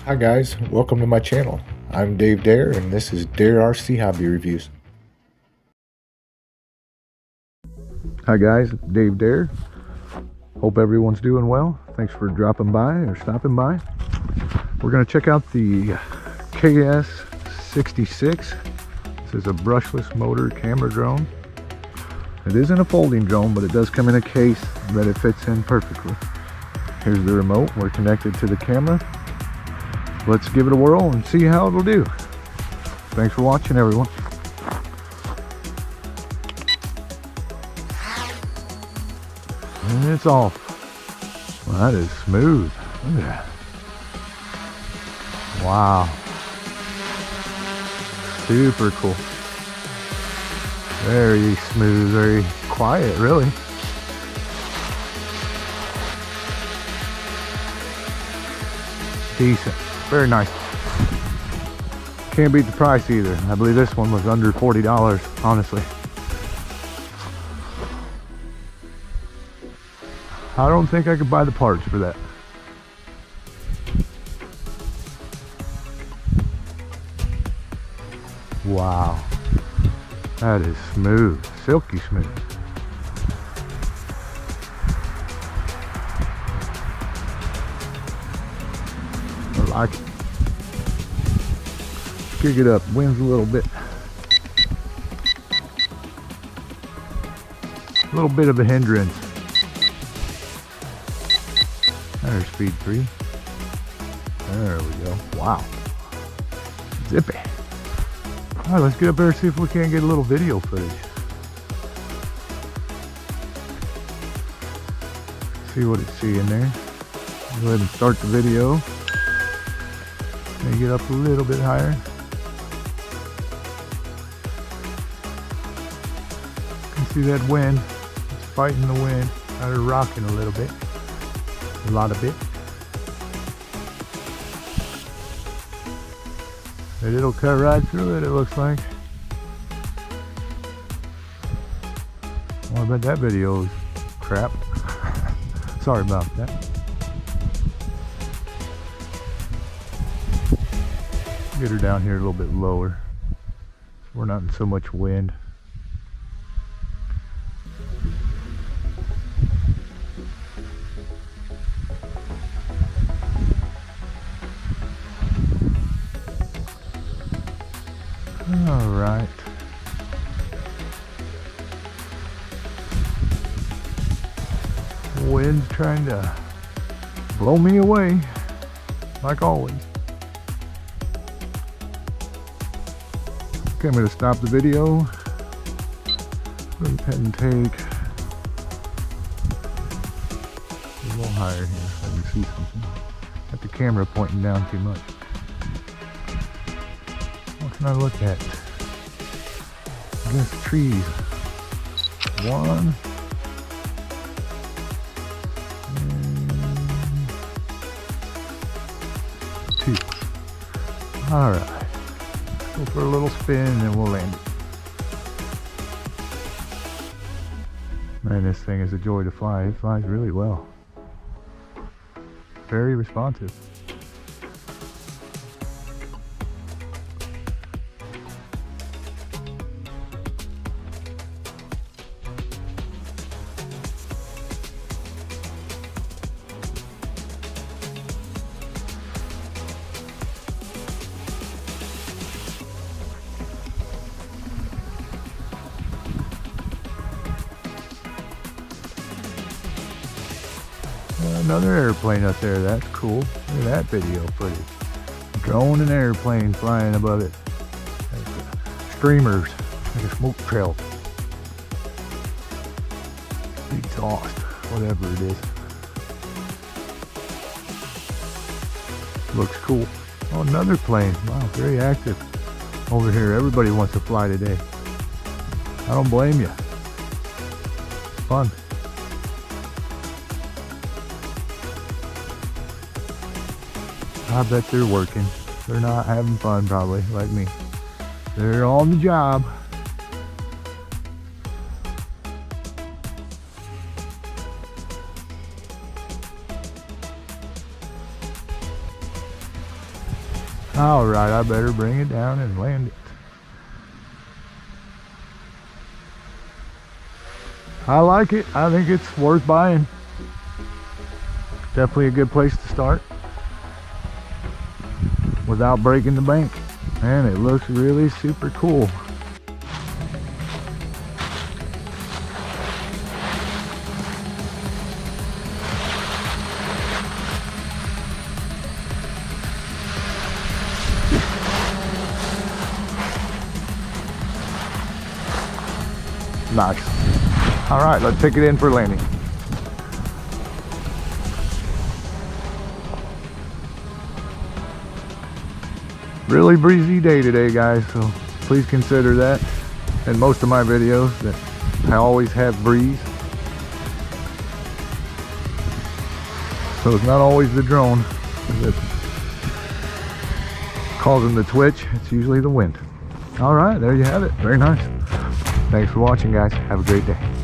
Hi guys, welcome to my channel. I'm Dave Dare and this is Dare RC Hobby Reviews. Hi guys, Dave Dare. Hope everyone's doing well. Thanks for dropping by or stopping by. We're going to check out the ks66. This is a brushless motor camera drone. It isn't a folding drone, but it does come in a case that it fits in perfectly. Here's the remote. We're connected to the camera. Let's give it a whirl and see how it'll do. Thanks for watching, everyone. And it's off. Well, that is smooth. Look at that. Wow. Super cool. Very smooth, very quiet, really. Decent. Very nice. Can't beat the price either. I believe this one was under $40, honestly. I don't think I could buy the parts for that. Wow. That is smooth. Silky smooth. I like it. Kick it up. Wind's a little bit. A little bit of a hindrance. There's speed 3. There we go. Wow. Zippy. Alright, let's get up there and see if we can't get a little video footage. See what it's seeing there. Go ahead and start the video. Maybe get up a little bit higher. You can see that wind. It's fighting the wind. Got her rocking a little bit. A lot of it. But it'll cut right through it, it looks like. Well, I bet that video is crap. Sorry about that. Get her down here a little bit lower. We're not in so much wind. All right. Wind's trying to blow me away, like always. Okay, I'm going to stop the video. Go ahead and take a little higher here so I can see something. Got the camera pointing down too much. What can I look at? I guess trees. 1 and 2. Alright. Go for a little spin and then we'll land it. Man, this thing is a joy to fly. It flies really well. Very responsive. Another airplane up there, that's cool. Look at that video footage. Drone and airplane flying above it. Streamers, like a smoke trail. Exhaust, whatever it is. Looks cool. Oh, another plane. Wow, very active over here. Everybody wants to fly today. I don't blame you. Fun. I bet they're working. They're not having fun probably, like me. They're on the job. All right, I better bring it down and land it. I like it. I think it's worth buying. Definitely a good place to start without breaking the bank. And it looks really super cool. Nice. All right, let's take it in for landing. Really breezy day today, guys, so please consider that in most of my videos that I always have breeze. So it's not always the drone that's causing the twitch, it's usually the wind. All right, there you have it. Very nice. Thanks for watching, guys. Have a great day.